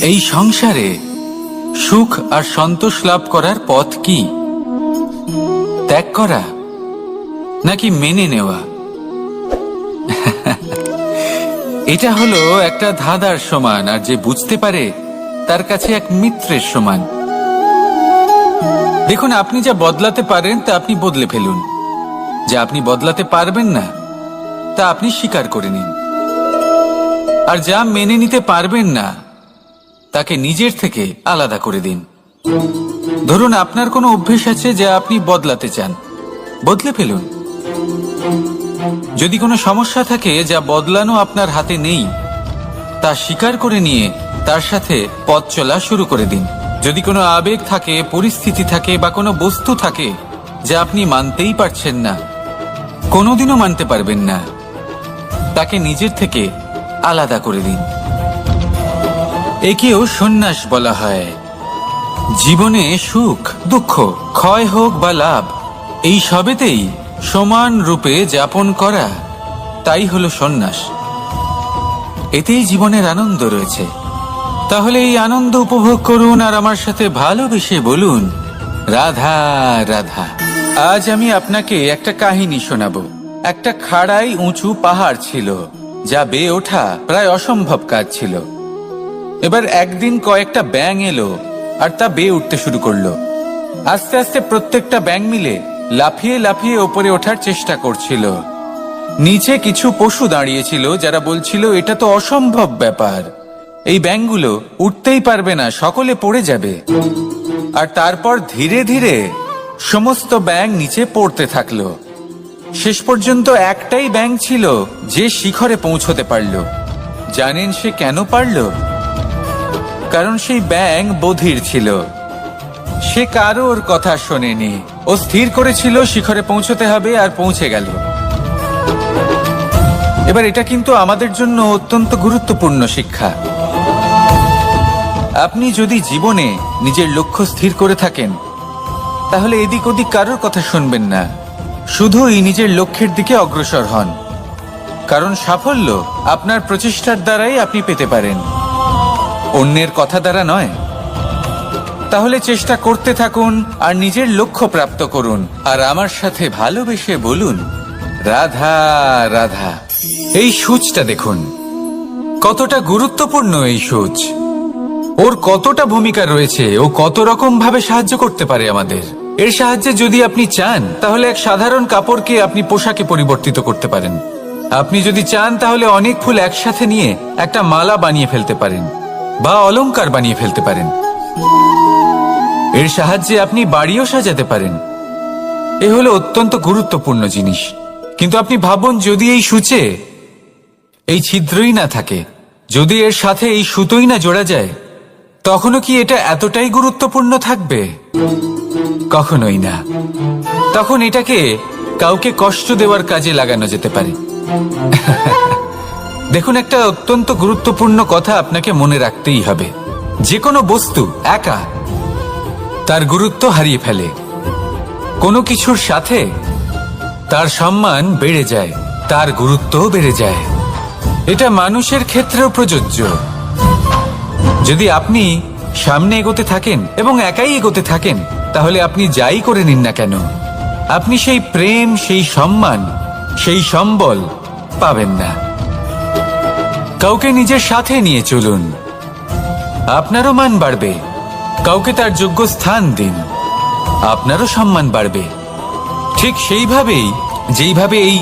এই সংসারে সুখ আর সন্তোষ লাভ করার পথ কি? ত্যাগ করা নাকি মেনে নেওয়া? এটা হলো একটা ধাঁধার সমান, আর যে বুঝতে পারে তার কাছে এক মিত্রের সমান। দেখুন, আপনি যা বদলাতে পারেন তা আপনি বদলে ফেলুন, যা আপনি বদলাতে পারবেন না তা আপনি স্বীকার করে নিন, আর যা মেনে নিতে পারবেন না তাকে নিজের থেকে আলাদা করে দিন। ধরুন, আপনার কোনো অভ্যেস আছে যা আপনি বদলাতে চান, বদলে ফেলুন। যদি কোনো সমস্যা থাকে যা বদলানো আপনার হাতে নেই, তা স্বীকার করে নিয়ে তার সাথে পথ চলা শুরু করে দিন। যদি কোনো আবেগ থাকে, পরিস্থিতি থাকে বা কোনো বস্তু থাকে যা আপনি মানতেই পারছেন না, কোনোদিনও মানতে পারবেন না, তাকে নিজের থেকে আলাদা করে দিন। একেও সন্ন্যাস বলা হয়। জীবনে সুখ দুঃখ, ক্ষয় হোক বা লাভ, এই সবেতেই সমান রূপে যাপন করা, তাই হলো সন্ন্যাস। এতেই জীবনের আনন্দ রয়েছে। তাহলে এই আনন্দ উপভোগ করুন আর আমার সাথে ভালোবেসে বলুন, রাধা রাধা। আজ আমি আপনাকে একটা কাহিনী শোনাবো। একটা খাড়াই উঁচু পাহাড় ছিল, যা বেয়ে ওঠা প্রায় অসম্ভব কাজ ছিল। এবার একদিন কয়েকটা ব্যাঙ এলো আর তা বেয়ে উঠতে শুরু করলো। আস্তে আস্তে প্রত্যেকটা ব্যাঙ মিলে লাফিয়ে লাফিয়ে ওপরে ওঠার চেষ্টা করছিল। নিচে কিছু পশু দাঁড়িয়েছিল যারা বলছিল, এটা তো অসম্ভব ব্যাপার, এই ব্যাঙগুলো উঠতেই পারবে না, সকলে পড়ে যাবে। আর তারপর ধীরে ধীরে সমস্ত ব্যাঙ নিচে পড়তে থাকলো। শেষ পর্যন্ত একটাই ব্যাঙ ছিল যে শিখরে পৌঁছতে পারল। জানেন সে কেন পারল? কারণ সেই ব্যাঙ বধির ছিল। সে কারোর কথা শোনেনি। ও স্থির করেছিল শিখরে পৌঁছতে হবে, আর পৌঁছে গেল। এবার এটা কিন্তু আমাদের জন্য অত্যন্ত গুরুত্বপূর্ণ শিক্ষা। আপনি যদি জীবনে নিজের লক্ষ্য স্থির করে থাকেন, তাহলে এদিক ওদিক কারোর কথা শুনবেন না, শুধুই নিজের লক্ষ্যের দিকে অগ্রসর হন। কারণ সাফল্য আপনার প্রচেষ্টার দ্বারাই আপনি পেতে পারেন, অন্যের কথা দ্বারা নয়। তাহলে চেষ্টা করতে থাকুন আর নিজের লক্ষ্য প্রাপ্ত করুন, আর আমার সাথে ভালোবেসে বলুন, রাধা রাধা। এই সূচটা দেখুন, কতটা গুরুত্বপূর্ণ এই সূচ। ওর কতটা ভূমিকা রয়েছে, ও কত রকম ভাবে সাহায্য করতে পারে আমাদের। এর সাহায্যে যদি আপনি চান, তাহলে এক সাধারণ কাপড়কে আপনি পোশাকে পরিবর্তিত করতে পারেন। আপনি যদি চান, তাহলে অনেক ফুল একসাথে নিয়ে একটা মালা বানিয়ে ফেলতে পারেন, বা অলংকার বানিয়ে ফেলতে পারেন। এর সাহায্যে আপনি বাড়িও সাজাতে পারেন। এ হলো অত্যন্ত গুরুত্বপূর্ণ জিনিস। কিন্তু আপনি ভাবুন, যদি এই সূচে এই ছিদ্রই না থাকে, যদি এর সাথে এই সুতোই না জোড়া যায়, তখনও কি এটা এতটাই গুরুত্বপূর্ণ থাকবে? কখনোই না। তখন এটাকে কাউকে কষ্ট দেওয়ার কাজে লাগানো যেতে পারে। দেখুন, একটা অত্যন্ত গুরুত্বপূর্ণ কথা আপনাকে মনে রাখতেই হবে। যে কোনো বস্তু একা তার গুরুত্ব হারিয়ে ফেলে, কোনো কিছুর সাথে তার সম্মান বেড়ে যায়, তার গুরুত্বও বেড়ে যায়। এটা মানুষের ক্ষেত্রেও প্রযোজ্য। যদি আপনি সামনে এগোতে থাকেন এবং একাই এগোতে থাকেন, তাহলে আপনি যাই করে নিন না কেন, আপনি সেই প্রেম, সেই সম্মান, সেই সম্বল পাবেন না। কাউকে নিজের সাথে নিয়ে চলুন, আপনারও মান বাড়বে। কাউকে তার যোগ্য স্থান দিন, আপনারও সম্মান বাড়বে। ঠিক সেইভাবেই যেইভাবে এই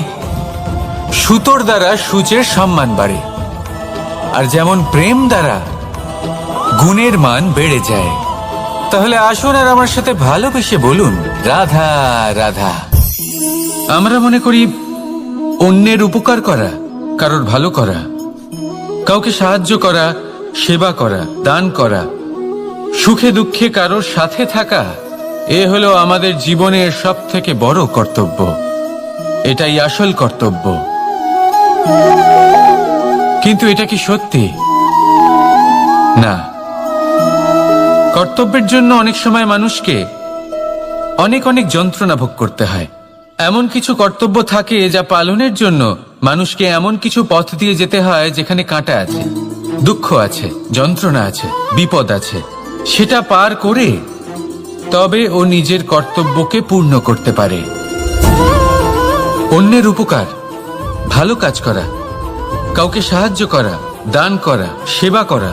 সুতোর দ্বারা সূচের সম্মান বাড়ে, আর যেমন প্রেম দ্বারা গুণের মান বেড়ে যায়। তাহলে আসুন আর আমার সাথে ভালোবেসে বলুন, রাধা রাধা। আমরা মনে করি অন্যের উপকার করা, কারোর ভালো করা, কাউকে সাহায্য করা, সেবা করা, দান করা, সুখে দুঃখে কারোর সাথে থাকা, এ হলো আমাদের জীবনের সবথেকে বড় কর্তব্য। এটাই আসল কর্তব্য। কিন্তু এটা কি সত্যি? না। কর্তব্যের জন্য অনেক সময় মানুষকে অনেক অনেক যন্ত্রণা ভোগ করতে হয়। এমন কিছু কর্তব্য থাকে যা পালনের জন্য মানুষকে এমন কিছু পথ দিয়ে যেতে হয় যেখানে কাঁটা আছে। দুঃখ আছে, যন্ত্রণা আছে, বিপদ আছে, সেটা পার করে তবে ও নিজের কর্তব্যকে পূর্ণ করতে পারে। অন্যের উপকার, ভালো কাজ করা, কাউকে সাহায্য করা, দান করা, সেবা করা,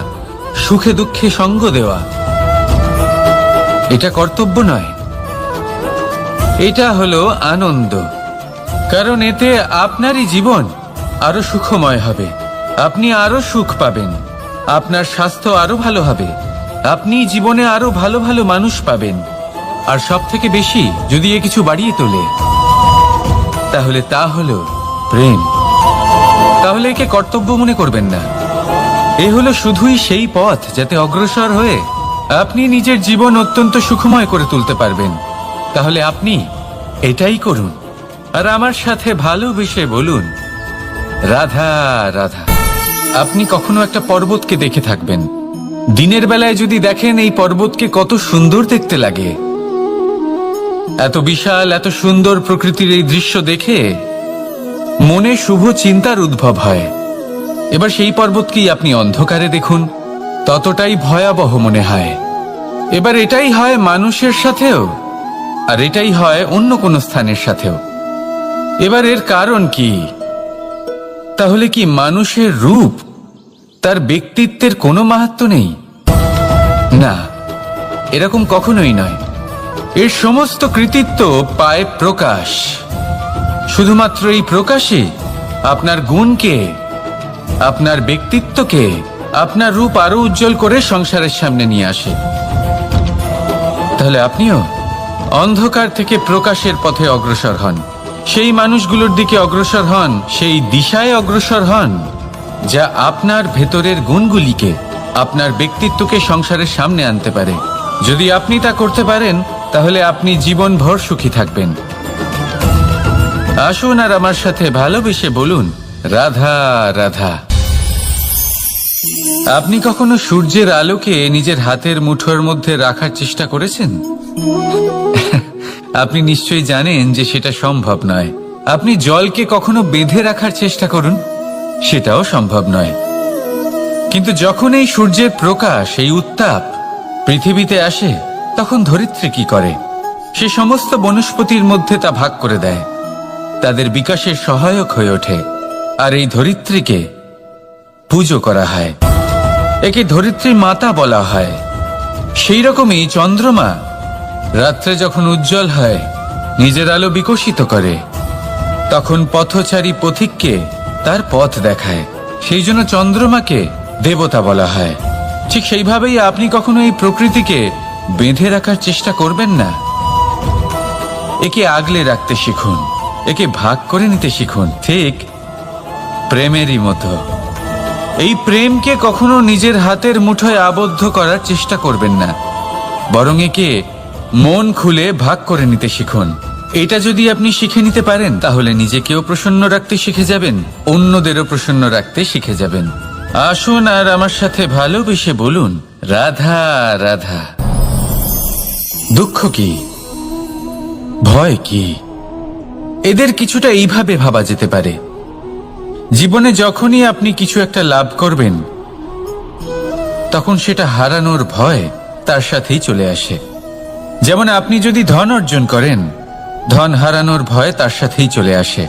সুখে দুঃখে সঙ্গ দেওয়া, এটা কর্তব্য নয়, এটা হলো আনন্দ। কারণ এতে আপনারই জীবন আরো সুখময় হবে, আপনি আরো সুখ পাবেন, আপনার স্বাস্থ্য আরো ভালো হবে, আপনি জীবনে আরো ভালো ভালো মানুষ পাবেন। আর সব থেকে বেশি যদি এ কিছু বাড়িয়ে তোলে, তাহলে তা হলো প্রেম। তাহলে একে কর্তব্য মনে করবেন না, এ হলো শুধুই সেই পথ যাতে অগ্রসর হয়ে আপনি নিজের জীবন অত্যন্ত সুখময় করে তুলতে পারবেন। তাহলে আপনি এটাই করুন, আর আমার সাথে ভালোবেসে বলুন, রাধা রাধা। আপনি কখনো একটা পর্বতকে দেখে থাকবেন, দিনের বেলায় যদি দেখেন এই পর্বতকে কত সুন্দর দেখতে লাগে, এত বিশাল এত সুন্দর প্রকৃতির এই দৃশ্য দেখে মনে শুভ চিন্তার উদ্ভব হয়। এবার সেই পর্বতকেই আপনি অন্ধকারে দেখুন, ততটাই ভয়াবহ মনে হয়। এবার এটাই হয় মানুষের সাথেও, আর এটাই হয় অন্য কোনো স্থানের সাথেও। এবার এর কারণ কি? তাহলে কি মানুষের রূপ, তার ব্যক্তিত্বের কোনো মাহাত্ম্য নেই? না, এরকম কখনোই নয়। এর সমস্ত কৃতিত্ব পায় প্রকাশ। শুধুমাত্র এই প্রকাশে আপনার গুণকে, আপনার ব্যক্তিত্বকে, আপনার রূপ আরো উজ্জ্বল করে সংসারের সামনে নিয়ে আসে। তাহলে আপনিও অন্ধকার থেকে প্রকাশের পথে অগ্রসর হন, সেই মানুষগুলোর দিকে অগ্রসর হন, সেই দিশায় অগ্রসর হন যা আপনার ভেতরের গুণগুলিকে, আপনার ব্যক্তিত্বকে সংসারের সামনে আনতে পারে। যদি আপনি তা করতে পারেন, তাহলে আপনি জীবনভর সুখী থাকবেন। আসুন আর আমার সাথে ভালোবেসে বলুন, রাধা রাধা। আপনি কখনো সূর্যের আলোকে নিজের হাতের মুঠোর মধ্যে রাখার চেষ্টা করেছেন? আপনি নিশ্চয়ই জানেন যে সেটা সম্ভব নয়। আপনি জলকে কখনো বেঁধে রাখার চেষ্টা করুন, সেটাও সম্ভব নয়। কিন্তু যখন এই সূর্যের প্রকাশ, এই উত্তাপ পৃথিবীতে আসে, তখন ধরিত্রী কি করে? সে সমস্ত বনস্পতির মধ্যে তা ভাগ করে দেয়, তাদের বিকাশের সহায়ক হয়ে ওঠে। আর এই ধরিত্রীকে পুজো করা হয়, একে ধরিত্রী মাতা বলা হয়। সেই রকমই চন্দ্রমা রাত্রে যখন উজ্জ্বল হয়, নিজের আলো বিকশিত করে, তখন পথচারী পথিককে তার পথ দেখায়। সেই জন্য চন্দ্রমাকে দেবতা বলা হয়। ঠিক সেইভাবেই আপনি কখনো এই প্রকৃতিকে বেঁধে রাখার চেষ্টা করবেন না। একে আগলে রাখতে শিখুন, একে ভাগ করে নিতে শিখুন, ঠিক প্রেমেরই মতো। এই প্রেমকে কখনো নিজের হাতের মুঠোয় আবদ্ধ করার চেষ্টা করবেন না, বরং একে মন খুলে ভাগ করে নিতে শিখুন। এটা যদি আপনি শিখে নিতে পারেন, তাহলে নিজেকেও প্রসন্ন রাখতে শিখে যাবেন, অন্যদেরও প্রসন্ন রাখতে শিখে যাবেন। আসুন আর আমার সাথে ভালোবেসে বলুন, রাধা রাধা। দুঃখ কি, ভয় কি, এদের কিছুটা এইভাবে ভাবা যেতে পারে। জীবনে যখনই আপনি কিছু একটা লাভ করবেন, তখন সেটা হারানোর ভয় তার সাথেই চলে আসে। যেমন আপনি যদি ধন অর্জন করেন, ধন হারানোর ভয় তার সাথেই চলে আসে।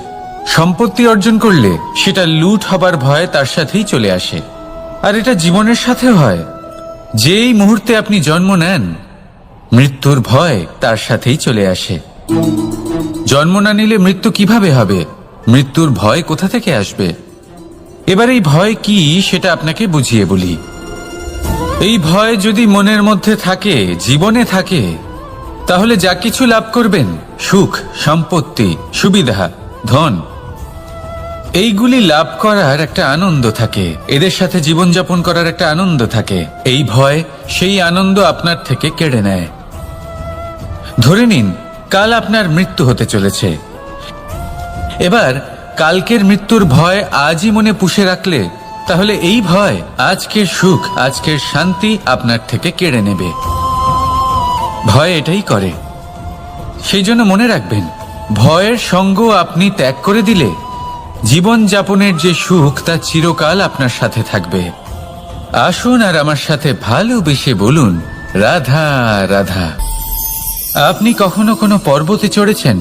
সম্পত্তি অর্জন করলে সেটা লুট হবার ভয় তার সাথেই চলে আসে। আর এটা জীবনের সাথেও হয়। যেই মুহূর্তে আপনি জন্ম নেন, মৃত্যুর ভয় তার সাথেই চলে আসে। জন্ম না নিলে মৃত্যু কিভাবে হবে? মৃত্যুর ভয় কোথা থেকে আসবে? এবার এই ভয় কি সেটা আপনাকে বুঝিয়ে বলি। এই ভয় যদি মনের মধ্যে থাকে, জীবনে থাকে, তাহলে যা কিছু লাভ করবেন, সুখ, সম্পত্তি, সুবিধা, ধন, এইগুলি লাভ করার একটা আনন্দ থাকে, এদের সাথে জীবনযাপন করার একটা আনন্দ থাকে। এই ভয় সেই আনন্দ আপনার থেকে কেড়ে নেয়। ধরে নিন কাল আপনার মৃত্যু হতে চলেছে। এবার কালকের মৃত্যুর ভয় আজই মনে পুষে রাখলে, তাহলে এই ভয় আজকের সুখ, আজকের শান্তি আপনার থেকে কেড়ে নেবে। ভয় এটাই করে। সেই জন্য মনে রাখবেন, ভয়ের সঙ্গ আপনি ত্যাগ করে দিলে জীবন যাপনের যে সুখ তা চিরকাল আপনার সাথে থাকবে। আসুন আর আমার সাথে ভালোবেসে বলুন, রাধা রাধা। আপনি কখনো কোনো পর্বতে চড়েছেন?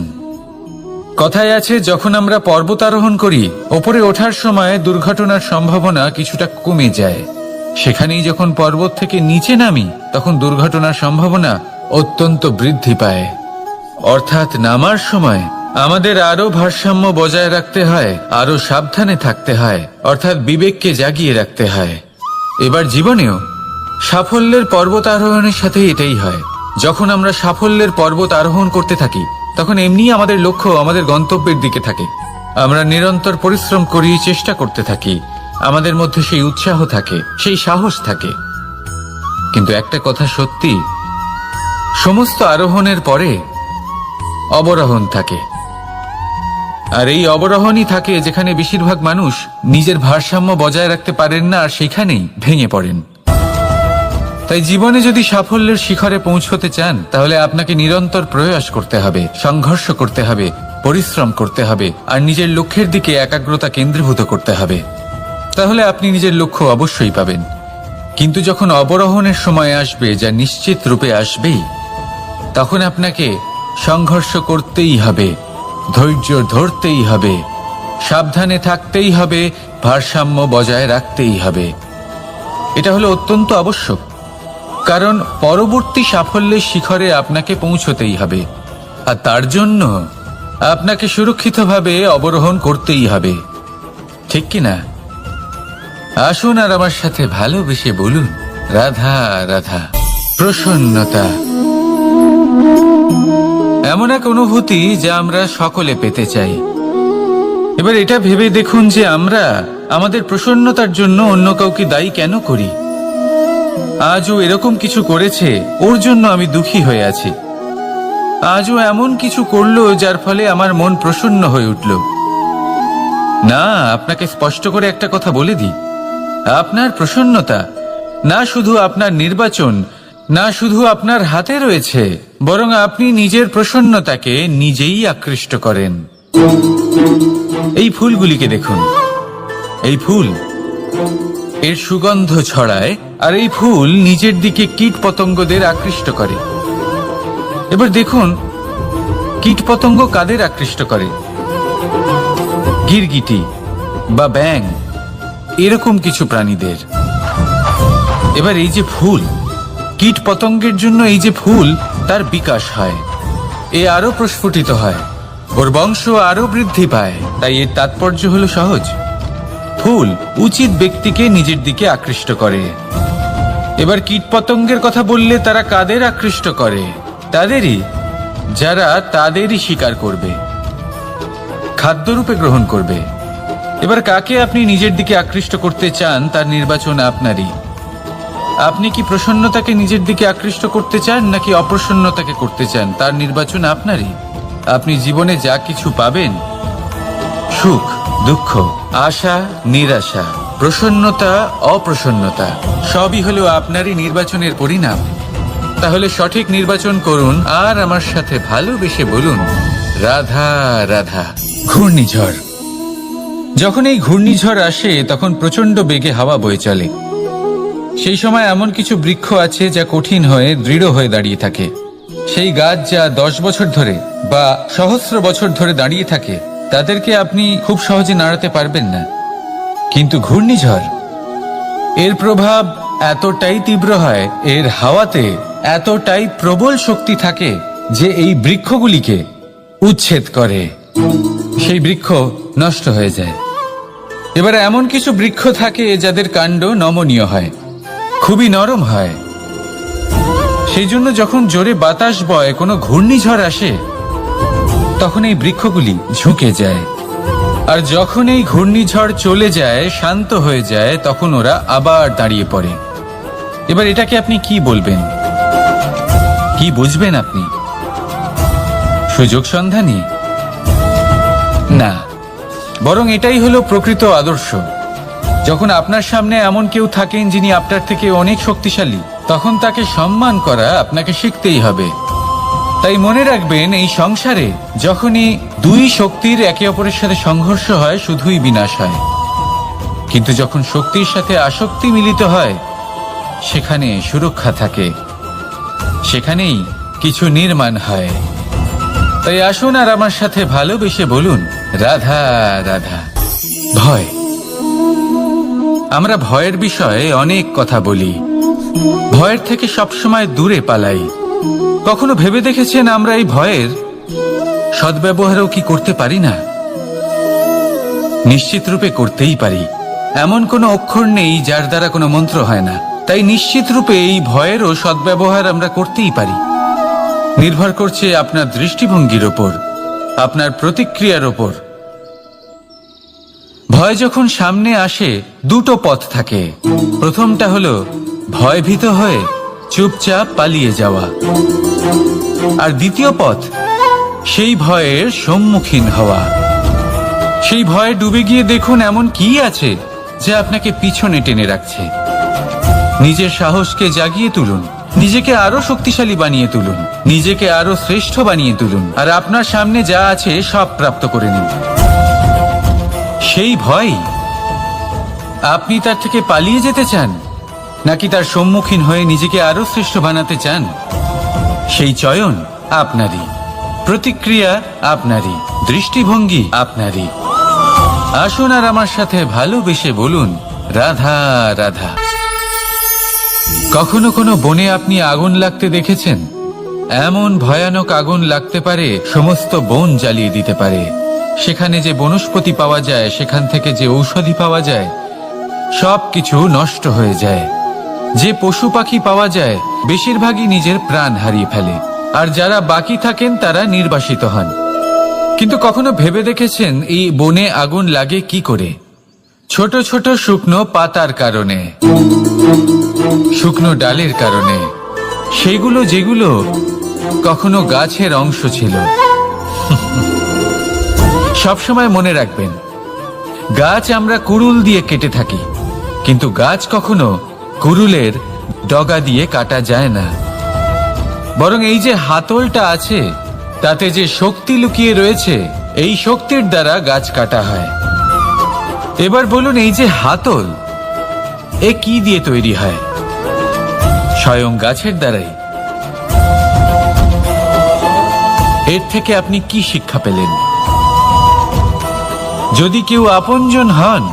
কথায় আছে, যখন আমরা পর্বত আরোহণ করি, ওপরে ওঠার সময় দুর্ঘটনার সম্ভাবনা কিছুটা কমে যায়। সেখানেই যখন পর্বত থেকে নিচে নামি, তখন দুর্ঘটনার সম্ভাবনা অত্যন্ত বৃদ্ধি পায়। অর্থাৎ নামার সময় আমাদের আরো ভারসাম্য বজায় রাখতে হয়, আরো সাবধানে থাকতে হয়, অর্থাৎ বিবেককে জাগিয়ে রাখতে হয়। এবার জীবনেও সাফল্যের পর্বত আরোহণের সাথে এটাই হয়। যখন আমরা সাফল্যের পর্বত আরোহণ করতে থাকি, তখন এমনি আমাদের লক্ষ্য আমাদের গন্তব্যের দিকে থাকে। আমরা নিরন্তর পরিশ্রম করি, চেষ্টা করতে থাকি, আমাদের মধ্যে সেই উৎসাহ থাকে, সেই সাহস থাকে। কিন্তু একটা কথা সত্যি, সমস্ত আরোহণের পরে অবরোহণ থাকে। আর এই অবরোহণই থাকে যেখানে বেশিরভাগ মানুষ নিজের ভারসাম্য বজায় রাখতে পারেন না, আর সেখানেই ভেঙে পড়েন। তাই জীবনে যদি সাফল্যের শিখরে পৌঁছতে চান, তাহলে আপনাকে নিরন্তর প্রয়াস করতে হবে, সংঘর্ষ করতে হবে, পরিশ্রম করতে হবে, আর নিজের লক্ষ্যের দিকে একাগ্রতা কেন্দ্রীভূত করতে হবে। তাহলে আপনি নিজের লক্ষ্য অবশ্যই পাবেন। কিন্তু যখন অবরোহণের সময় আসবে, যা নিশ্চিত রূপে আসবেই, তখন আপনাকে সংঘর্ষ করতেই হবে, ধৈর্য ধরতেই হবে, সাবধানে থাকতেই হবে, ভারসাম্য বজায় রাখতেই হবে। এটা হলো অত্যন্ত আবশ্যক, কারণ পরবর্তী সাফল্যের শিখরে আপনাকে পৌঁছতেই হবে, আর তার জন্য আপনাকে সুরক্ষিতভাবে অবরোহণ করতেই হবে। ঠিক কিনা? আসুন আর আমার সাথে ভালোবেসে বলুন, রাধা রাধা। প্রসন্নতা এমন এক অনুভূতি যা আমরা সকলে পেতে চাই। এবার এটা ভেবে দেখুন যে আমরা আমাদের প্রসন্নতার জন্য অন্য কাউকে দায়ী কেন করি। আজও এরকম কিছু করেছে, ওর জন্য আমি দুঃখী হয়ে আছি। আজও এমন কিছু করলো যার ফলে আমার মন প্রসন্ন হয়ে উঠল। না, আপনাকে স্পষ্ট করে একটা কথা বলে দিই, আপনার প্রসন্নতা না শুধু আপনার নির্বাচন, না শুধু আপনার হাতে রয়েছে, বরং আপনি নিজের প্রসন্নতাকে নিজেই আকৃষ্ট করেন। এই ফুলগুলিকে দেখুন, এই ফুল এর সুগন্ধ ছড়ায়, আর এই ফুল নিজের দিকে কীট পতঙ্গদের আকৃষ্ট করে। এবার দেখুন, কীট পতঙ্গ কাদের আকৃষ্ট করে? গিরগিটি বা ব্যাঙ, এরকম কিছু প্রাণীদের। এবার এই যে ফুল, কীট পতঙ্গের জন্য এই যে ফুল, তার বিকাশ হয়, এ আরো প্রস্ফুটিত হয়, ওর বংশ আরো বৃদ্ধি পায়। তাই এর তাৎপর্য হলো সহজ, ফুল উচিত ব্যক্তিকে নিজের দিকে আকৃষ্ট করে। এবার কীট পতঙ্গের কথা বললে তারা কাদের আকৃষ্ট করে? তাদেরই, যারা তাদেরই শিকার করবে, খাদ্যরূপে গ্রহণ করবে। এবার কাকে আপনি নিজের দিকে আকৃষ্ট করতে চান, তার নির্বাচন আপনারই। আপনি কি প্রসন্নতাকে নিজের দিকে আকৃষ্ট করতে চান, নাকি অপ্রসন্নতাকে করতে চান, তার নির্বাচন আপনারই। আপনি জীবনে যা কিছু পাবেন, সুখ দুঃখ, আশা নিরাশা, প্রসন্নতা অপ্রসন্নতা, সবই হলো আপনারই নির্বাচনের পরিণাম। তাহলে সঠিক নির্বাচন করুন, আর আমার সাথে ভালোবেসে বলুন, রাধা রাধা। ঘূর্ণিঝড়, যখন এই ঘূর্ণিঝড় আসে, তখন প্রচন্ড বেগে হাওয়া বয়ে চলে। সেই সময় এমন কিছু বৃক্ষ আছে যা কঠিন হয়ে দৃঢ় হয়ে দাঁড়িয়ে থাকে। সেই গাছ যা 10 বছর ধরে বা সহস্র বছর ধরে দাঁড়িয়ে থাকে, তাদেরকে আপনি খুব সহজে নাড়াতে পারবেন না। কিন্তু ঘূর্ণিঝড়, এর প্রভাব এতটাই তীব্র হয়, এর হাওয়াতে এতটাই প্রবল শক্তি থাকে যে এই বৃক্ষগুলিকে উচ্ছেদ করে, সেই বৃক্ষ নষ্ট হয়ে যায়। এবার এমন কিছু বৃক্ষ থাকে যাদের কাণ্ড নমনীয় হয়, খুবই নরম হয়। সেই জন্য যখন জোরে বাতাস বয়, কোনো ঘূর্ণিঝড় আসে, তখন এই বৃক্ষগুলি ঝুঁকে যায়। আর যখন এই ঘূর্ণিঝড় চলে যায়, শান্ত হয়ে যায়, তখন ওরা আবার দাঁড়িয়ে পড়ে। এবার এটাকে আপনি কি বলবেন, কি বুঝবেন আপনি? সুযোগ সন্ধানী? না, বরং এটাই হলো প্রকৃত আদর্শ। যখন আপনার সামনে এমন কেউ থাকেন যিনি আপনার থেকে অনেক শক্তিশালী, তখন তাকে সম্মান করা আপনাকে শিখতেই হবে। তাই মনে রাখবেন, এই সংসারে যখনই দুই শক্তির একে অপরের সাথে সংঘর্ষ হয়, শুধুই বিনাশ হয়। কিন্তু যখন শক্তির সাথে আসক্তি মিলিত হয় সেখানে সুরক্ষা থাকে, সেখানেই কিছু নির্মাণ হয়। তাই আসুন আর আমার সাথে ভালোবেসে বলুন, রাধা রাধা। ভয়, আমরা ভয়ের বিষয়ে অনেক কথা বলি, ভয়ের থেকে সবসময় দূরে পালাই। কখনো ভেবে দেখেছেন আমরা এই ভয়ের সদ্ব্যবহারও কি করতে পারি না? নিশ্চিত রূপে করতেই পারি। এমন কোনো অক্ষর নেই যার দ্বারা কোনো মন্ত্র হয় না। তাই নিশ্চিত রূপে এই ভয়েরও সদ্ব্যবহার আমরা করতেই পারি। নির্ভর করছে আপনার দৃষ্টিভঙ্গির ওপর, আপনার প্রতিক্রিয়ার ওপর। ভয় যখন সামনে আসে দুটো পথ থাকে। প্রথমটা হলো ভয়ভীত হয়ে চুপচাপ পালিয়ে যাওয়া, আর দ্বিতীয় পথ সেই ভয়ের সম্মুখীন হওয়া। সেই ভয়ে ডুবে গিয়ে দেখুন এমন কি আছে যা আপনাকে পিছনে টেনে রাখছে। নিজের সাহসকে জাগিয়ে তুলুন, নিজেকে আরো শক্তিশালী বানিয়ে তুলুন, নিজেকে আরো শ্রেষ্ঠ বানিয়ে তুলুন, আর আপনার সামনে যা আছে সব প্রাপ্ত করে নিন। সেই ভয়, আপনি তার থেকে পালিয়ে যেতে চান নাকি তার সম্মুখীন হয়ে নিজেকে আরো শ্রেষ্ঠ বানাতে চান? সেই চয়ন আপনারই, প্রতিক্রিয়া আপনারই, দৃষ্টিভঙ্গি আপনারই। আসুন আর আমার সাথে ভালোবেসে বলুন, রাধা রাধা। কখনো কোনো বনে আপনি আগুন লাগতে দেখেছেন? এমন ভয়ানক আগুন লাগতে পারে সমস্ত বন জ্বালিয়ে দিতে পারে। সেখানে যে বনস্পতি পাওয়া যায়, সেখান থেকে যে ঔষধি পাওয়া যায়, সব কিছু নষ্ট হয়ে যায়। যে পশু পাখি পাওয়া যায় বেশিরভাগই নিজের প্রাণ হারিয়ে ফেলে, আর যারা বাকি থাকেন তারা নির্বাসিত হন। কিন্তু কখনো ভেবে দেখেছেন এই বনে আগুন লাগে কি করে? ছোট ছোট শুকনো পাতার কারণে, শুকনো ডালের কারণে, সেগুলো যেগুলো কখনো গাছের অংশ ছিল। সবসময় মনে রাখবেন, গাছ আমরা কুড়ুল দিয়ে কেটে থাকি, কিন্তু গাছ কখনো কুড়ুলের ডগা দিয়ে কাটা যায় না। বরং এই যে হাতলটা আছে, তাতে যে শক্তি লুকিয়ে রয়েছে, এই শক্তির দ্বারা গাছ কাটা হয়। এবার বলুন, এই যে হাতল, এ কি দিয়ে তৈরি হয়? স্বয়ং গাছের দ্বারাই। এর থেকে আপনি কি শিক্ষা পেলেন? যদি কেউ আপনজন হন,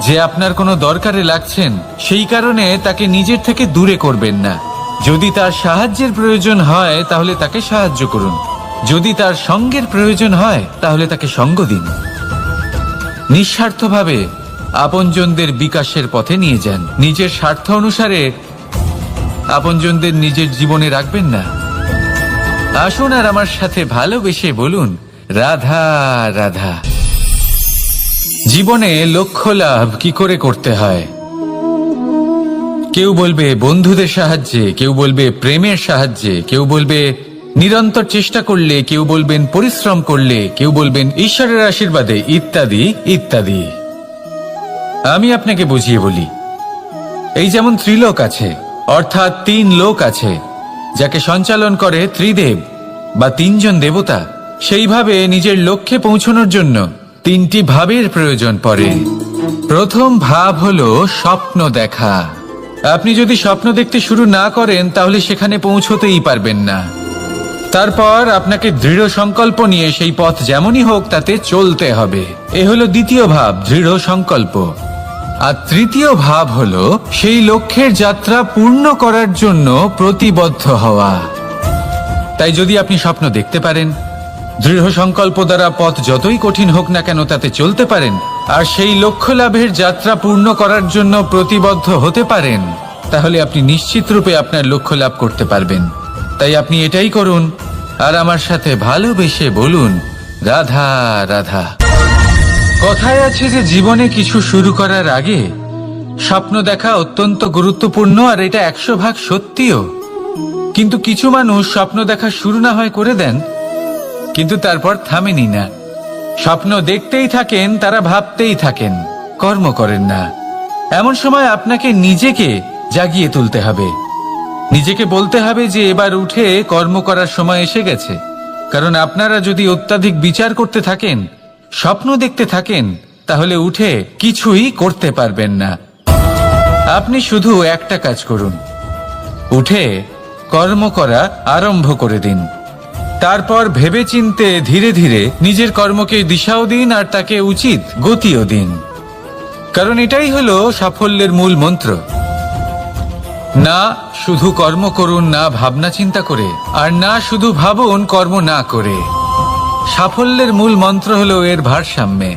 যে আপনার কোনো দরকারে লাগছেন, সেই কারণে তাকে নিজের থেকে দূরে করবেন না। যদি তার সাহায্যের প্রয়োজন হয় তাহলে তাকে সাহায্য করুন, যদি তার সঙ্গের প্রয়োজন হয় তাহলে তাকে সঙ্গ দিন। নিঃস্বার্থভাবে আপনজনদের বিকাশের পথে নিয়ে যান। নিজের স্বার্থ অনুসারে আপনজনদের নিজের জীবনে রাখবেন না। আসুন আর আমার সাথে ভালোবেসে বলুন, রাধা রাধা। জীবনে লক্ষ্য লাভ কি করে করতে হয়? কেউ বলবে বন্ধুদের সাহায্যে, কেউ বলবে প্রেমের সাহায্যে, কেউ বলবে নিরন্তর চেষ্টা করলে, কেউ বলবেন পরিশ্রম করলে, কেউ বলবেন ঈশ্বরের আশীর্বাদে, ইত্যাদি ইত্যাদি। আমি আপনাকে বুঝিয়ে বলি, এই যেমন ত্রিলোক আছে, অর্থাৎ 3 লোক আছে, যাকে সঞ্চালন করে ত্রিদেব বা 3 জন দেবতা। সেইভাবে নিজের লক্ষ্যে পৌঁছানোর জন্য 3টি ভাবের প্রয়োজন পড়ে। প্রথম ভাব হলো স্বপ্ন দেখা। আপনি যদি স্বপ্ন দেখতে শুরু না করেন তাহলে সেখানে পৌঁছতেই পারবেন না। তারপর আপনাকে দৃঢ় সংকল্প নিয়ে সেই পথ যেমনই হোক তাতে চলতে হবে। এ হলো দ্বিতীয় ভাব, দৃঢ় সংকল্প। আর তৃতীয় ভাব হলো সেই লক্ষ্যের যাত্রা পূর্ণ করার জন্য প্রতিবদ্ধ হওয়া। তাই যদি আপনি স্বপ্ন দেখতে পারেন, দৃঢ় সংকল্প দ্বারা পথ যতই কঠিন হোক না কেন তাতে চলতে পারেন, আর সেই লক্ষ্য লাভের যাত্রা পূর্ণ করার জন্য প্রতিবদ্ধ হতে পারেন, তাহলে আপনি নিশ্চিত রূপে আপনার লক্ষ্য লাভ করতে পারবেন। তাই আপনি এটাই করুন, আর আমার সাথে ভালোবেসে বলুন, রাধা রাধা। কথায় আছে যে জীবনে কিছু শুরু করার আগে স্বপ্ন দেখা অত্যন্ত গুরুত্বপূর্ণ, আর এটা 100% সত্যিও। কিন্তু কিছু মানুষ স্বপ্ন দেখা শুরু না হয় করে দেন, কিন্তু তারপর থামেনি না। স্বপ্ন দেখতেই থাকেন, তারা ভাবতেই থাকেন, কর্ম করেন না। এমন সময় আপনাকে নিজেকে জাগিয়ে তুলতে হবে, নিজেকে বলতে হবে যে এবার উঠে কর্ম করার সময় এসে গেছে। কারণ আপনারা যদি অত্যাধিক বিচার করতে থাকেন, স্বপ্ন দেখতে থাকেন, তাহলে উঠে কিছুই করতে পারবেন না। আপনি শুধু একটা কাজ করুন, উঠে কর্ম করা আরম্ভ করে দিন। তারপর ভেবেচিন্তে ধীরে ধীরে নিজের কর্মকে দিশাও দিন আর তাকে উচিত গতিও দিন, কারণ এটাই হলো সাফল্যের মূল মন্ত্র। না শুধু কর্ম করুন না ভাবনা চিন্তা করে, আর না শুধু ভাবুন কর্ম না করে। সাফল্যের মূল মন্ত্র হলো এর ভারসাম্যে।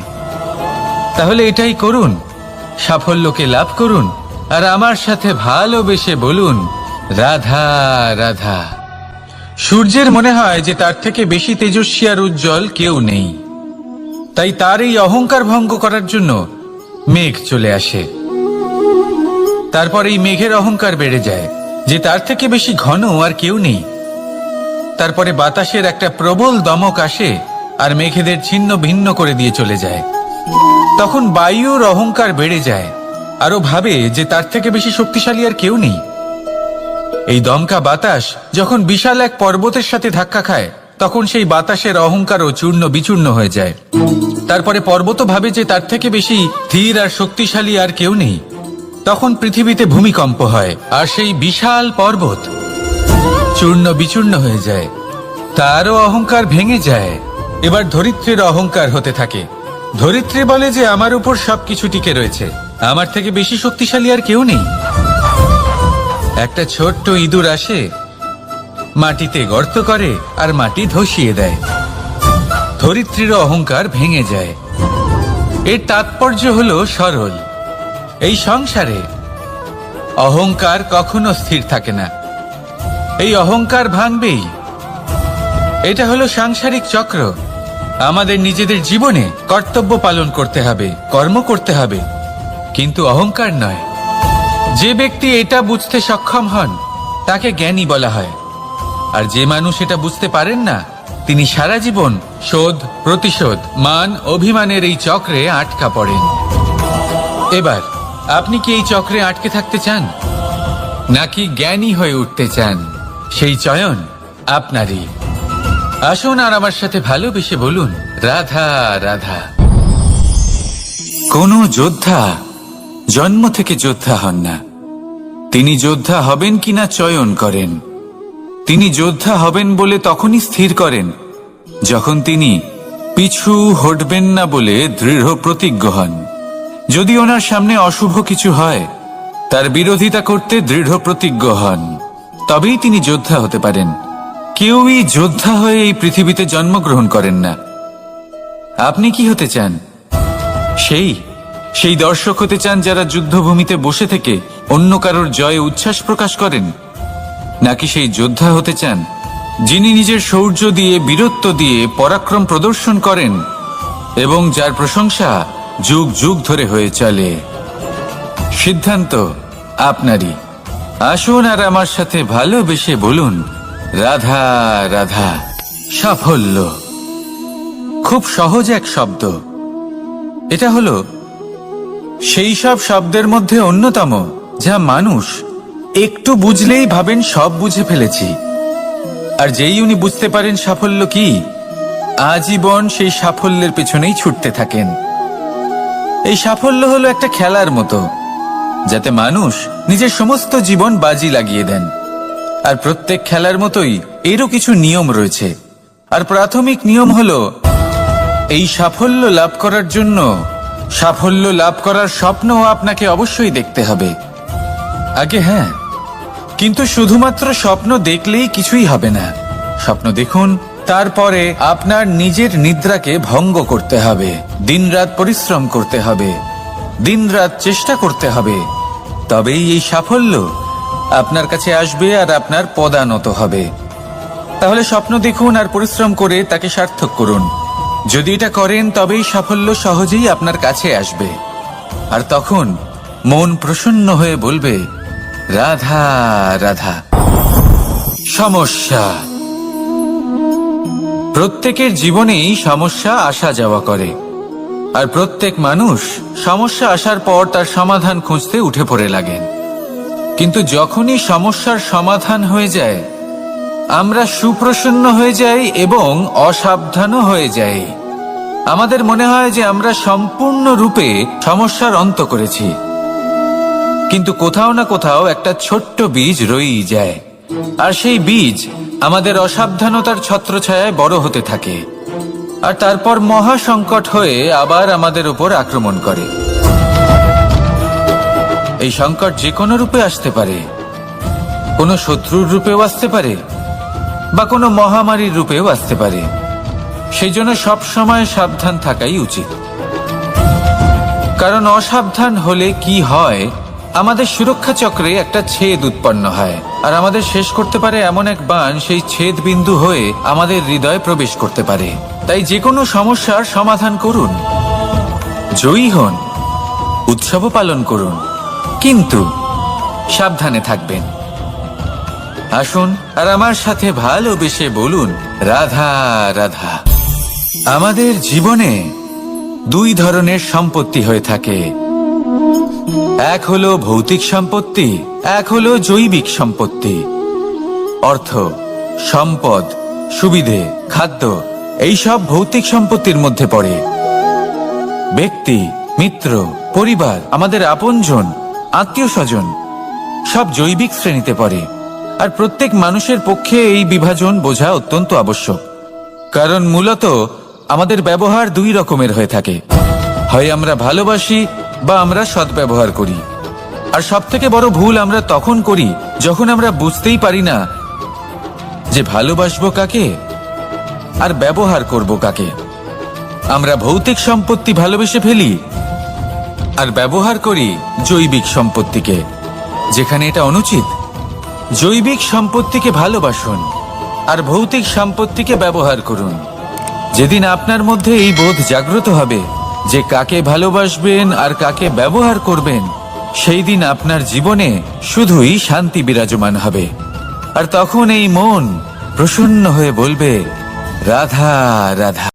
তাহলে এটাই করুন, সাফল্যকে লাভ করুন, আর আমার সাথে ভালোবেসে বলুন রাধা রাধা। সূর্যের মনে হয় যে তার থেকে বেশি তেজস্বী আর উজ্জ্বল কেউ নেই, তাই তার এই অহংকার ভঙ্গ করার জন্য মেঘ চলে আসে। তারপর এই মেঘের অহংকার বেড়ে যায় যে তার থেকে বেশি ঘন আর কেউ নেই। তারপরে বাতাসের একটা প্রবল দমক আসে আর মেঘেদের ছিন্ন ভিন্ন করে দিয়ে চলে যায়। তখন বায়ুর অহংকার বেড়ে যায়, আরো ভাবে যে তার থেকে বেশি শক্তিশালী আর কেউ নেই। এই দমকা বাতাস যখন বিশাল এক পর্বতের সাথে ধাক্কা খায়, তখন সেই বাতাসের অহংকারও চূর্ণ বিচূর্ণ হয়ে যায়। তারপরে পর্বত ভাবে যে তার থেকে বেশি ধীর আর শক্তিশালী আর কেউ নেই। তখন পৃথিবীতে ভূমিকম্প হয় আর সেই বিশাল পর্বত চূর্ণ বিচূর্ণ হয়ে যায়, তারও অহংকার ভেঙে যায়। এবার ধরিত্রীর অহংকার হতে থাকে। ধরিত্রী বলে যে আমার উপর সবকিছু টিকে রয়েছে, আমার থেকে বেশি শক্তিশালী আর কেউ নেই। একটা ছোট্ট ইঁদুর আসে, মাটিতে গর্ত করে আর মাটি ধসিয়ে দেয়। ধরিত্রীর অহংকার ভেঙে যায়। এর তাৎপর্য হলো সরল, এই সংসারে অহংকার কখনো স্থির থাকে না, এই অহংকার ভাঙবেই। এটা হলো সাংসারিক চক্র। আমাদের নিজেদের জীবনে কর্তব্য পালন করতে হবে, কর্ম করতে হবে, কিন্তু অহংকার নয়। যে ব্যক্তি এটা বুঝতে সক্ষম হন তাকে জ্ঞানী বলা হয়, আর যে মানুষ এটা বুঝতে পারেন না তিনি সারা জীবন শোধ প্রতিশোধ মান অভিমানের এই চক্রে আটকা পড়েন। এবার আপনি কি এই চক্রে আটকে থাকতে চান, নাকি জ্ঞানী হয়ে উঠতে চান? সেই চয়ন আপনারই। আসুন আর আমার সাথে ভালোবেসে বলুন রাধা রাধা। কোন যোদ্ধা জন্ম থেকে যোদ্ধা হন না, তিনি যোদ্ধা হবেন কিনা চয়ন করেন। তিনি যোদ্ধা হবেন বলে তখনই স্থির করেন যখন তিনি পিছু হটবেন না বলে দৃঢ় প্রতিজ্ঞ হন। যদি ওনার সামনে অশুভ কিছু হয়, তার বিরোধিতা করতে দৃঢ় প্রতিজ্ঞ হন, তবেই তিনি যোদ্ধা হতে পারেন। কেউই যোদ্ধা হয়ে এই পৃথিবীতে জন্মগ্রহণ করেন না। আপনি কি হতে চান? সেই দর্শক হতে চান যারা যুদ্ধভূমিতে বসে থেকে অন্য কারোর জয়ে উচ্ছ্বাস প্রকাশ করেন, নাকি সেই যোদ্ধা হতে চান যিনি নিজের শৌর্য দিয়ে বীরত্ব দিয়ে পরাক্রম প্রদর্শন করেন এবং যার প্রশংসা যুগ যুগ ধরে হয়ে চলে? সিদ্ধান্ত আপনারই। আসুন আর আমার সাথে ভালোবেসে বলুন রাধা রাধা। সাফল্য খুব সহজ এক শব্দ। এটা হলো সেই সব শব্দের মধ্যে অন্যতম যা মানুষ একটু বুঝলেই ভাবেন সব বুঝে ফেলেছি, আর যেই উনি বুঝতে পারেন সাফল্য কি, আজীবন সেই সাফল্যের পেছনেই ছুটতে থাকেন। এই সাফল্য হলো একটা খেলার মতো, যাতে মানুষ নিজের সমস্ত জীবন বাজি লাগিয়ে দেন। আর প্রত্যেক খেলার মতোই এরও কিছু নিয়ম রয়েছে। আর প্রাথমিক নিয়ম হলো এই সাফল্য লাভ করার জন্য সাফল্য লাভ করার স্বপ্ন আপনাকে অবশ্যই দেখতে হবে আগে। হ্যাঁ, কিন্তু শুধুমাত্র স্বপ্ন দেখলেই কিছুই হবে না। স্বপ্ন দেখুন, তারপরে আপনার নিজের নিদ্রাকে ভঙ্গ করতে হবে, দিনরাত পরিশ্রম করতে হবে, দিনরাত চেষ্টা করতে হবে, তবেই এই সাফল্য আপনার কাছে আসবে আর আপনার পদানত হবে। তাহলে স্বপ্ন দেখুন আর পরিশ্রম করে তাকে সার্থক করুন। যদি এটা করেন তবেই সাফল্য সহজেই আপনার কাছে আসবে। আর তখন মন প্রসন্ন হয়ে বলবে রাধা রাধা। সমস্যা প্রত্যেকের জীবনেই সমস্যা আসা যাওয়া করে, আর প্রত্যেক মানুষ সমস্যা আসার পর তার সমাধান খুঁজতে উঠে পড়ে লাগেন। কিন্তু যখনই সমস্যার সমাধান হয়ে যায়, আমরা সুপ্রসন্ন হয়ে যাই এবং অসাবধানও হয়ে যাই। আমাদের মনে হয় যে আমরা সম্পূর্ণরূপে সমস্যার অন্ত করেছি, কিন্তু কোথাও না কোথাও একটা ছোট্ট বীজ রয়েই যায়, আর সেই বীজ আমাদের অসাবধানতার ছত্রছায়ায় বড় হতে থাকে, আর তারপর মহা সংকট হয়ে আবার আমাদের উপর আক্রমণ করে। এই সংকট যে কোনো রূপে আসতে পারে, কোনো শত্রুর রূপেও আসতে পারে, বা কোনো মহামারীর রূপেও আসতে পারে। সেই জন্য সব সময় সাবধান থাকাই উচিত, কারণ অসাবধান হলে কি হয়, আমাদের সুরক্ষা চক্রে একটা ছেদ উৎপন্ন হয়, আর আমাদের শেষ করতে পারে এমন এক বাণ সেই ছেদ বিন্দু হয়ে আমাদের হৃদয়ে প্রবেশ করতে পারে। তাই যে কোনো সমস্যার সমাধান করুন, জয়ী হন, উৎসবও পালন করুন, কিন্তু সাবধানে থাকবেন। আসুন আর আমার সাথে ভালোবেসে বলুন, রাধা রাধা। আমাদের জীবনে দুই ধরনের সম্পত্তি হয়ে থাকে, এক হলো ভৌতিক সম্পত্তি, এক হলো জৈবিক সম্পত্তি। অর্থ, সম্পদ, সুবিধে, খাদ্য, এইসব ভৌতিক সম্পত্তির মধ্যে পড়ে। ব্যক্তি, মিত্র, পরিবার, আমাদের আপনজন, আত্মীয় স্বজন সব জৈবিক শ্রেণীতে পড়ে। আর প্রত্যেক মানুষের পক্ষে এই বিভাজন বোঝা অত্যন্ত আবশ্যক, কারণ মূলত আমাদের ব্যবহার দুই রকমের হয়ে থাকে। হয় আমরা ভালোবাসি বা আমরা সদ্ব্যবহার করি। আর সব থেকে বড় ভুল আমরা তখন করি যখন আমরা বুঝতেই পারি না যে ভালোবাসবো কাকে আর ব্যবহার করব কাকে। আমরা ভৌতিক সম্পত্তি ভালোবেসে ফেলি আর ব্যবহার করি জৈবিক সম্পত্তিকে, যেখানে এটা অনুচিত। জৈবিক সম্পত্তিকে ভালোবাসুন আর ভৌতিক সম্পত্তিকে ব্যবহার করুন। যেদিন আপনার মধ্যে এই বোধ জাগ্রত হবে যে কাকে ভালোবাসবেন আর কাকে ব্যবহার করবেন, সেই দিন আপনার জীবনে শুধুই শান্তি বিরাজমান হবে। আর তখন এই মন প্রসন্ন হয়ে বলবে, রাধা রাধা।